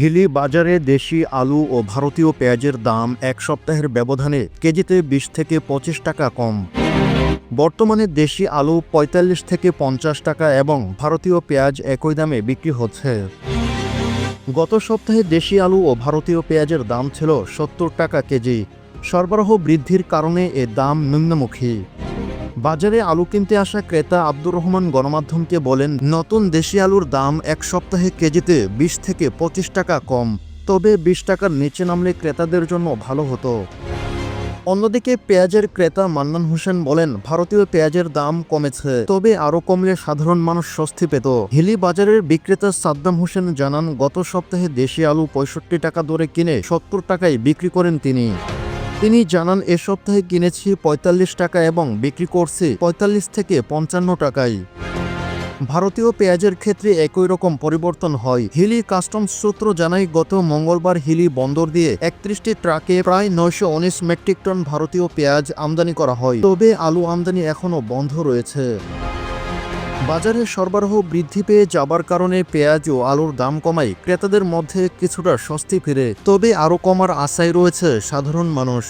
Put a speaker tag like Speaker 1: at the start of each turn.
Speaker 1: হিলি বাজারে দেশি আলু ও ভারতীয় পেঁয়াজের দাম এক সপ্তাহের ব্যবধানে কেজিতে ২০ থেকে ২৫ টাকা কম। বর্তমানে দেশি আলু ৪৫ থেকে ৫০ টাকা এবং ভারতীয় পেঁয়াজ একই দামে বিক্রি হচ্ছে। গত সপ্তাহে দেশি আলু ও ভারতীয় পেঁয়াজের দাম ছিল ৭০ টাকা কেজি। সরবরাহ বৃদ্ধির কারণে এ দাম নিম্নমুখী। বাজারে আলু কিনতে আসা ক্রেতা আব্দুর রহমান গণমাধ্যমকে বলেন, নতুন দেশি আলুর দাম এক সপ্তাহে কেজিতে ২০ থেকে ২৫ টাকা কম, তবে ২০ টাকার নিচে নামলে ক্রেতাদের জন্য ভালো হতো। অন্যদিকে পেঁয়াজের ক্রেতা মান্নান হোসেন বলেন, ভারতীয় পেঁয়াজের দাম কমেছে, তবে আরও কমলে সাধারণ মানুষ স্বস্তি পেত। হিলি বাজারের বিক্রেতা সাদ্দাম হোসেন জানান, গত সপ্তাহে দেশি আলু ৬৫ টাকা দরে কিনে ৭০ টাকায় বিক্রি করেন তিনি জানান, এ সপ্তাহে কিনেছি ৪৫ টাকা এবং বিক্রি করছি ৪৫ থেকে ৫৫ টাকায়। ভারতীয় পেঁয়াজের ক্ষেত্রে একই রকম পরিবর্তন হয়। হিলি কাস্টমস সূত্র জানায়, গত মঙ্গলবার হিলি বন্দর দিয়ে ৩১টি ট্রাকে প্রায় ৯১৯ মেট্রিক টন ভারতীয় পেঁয়াজ আমদানি করা হয়, তবে আলু আমদানি এখনও বন্ধ রয়েছে। বাজারে সরবরাহ বৃদ্ধি পেয়ে যাবার কারণে পেঁয়াজ ও আলুর দাম কমায় ক্রেতাদের মধ্যে কিছুটা স্বস্তি ফিরে, তবে আরও কমার আশায় রয়েছে সাধারণ মানুষ।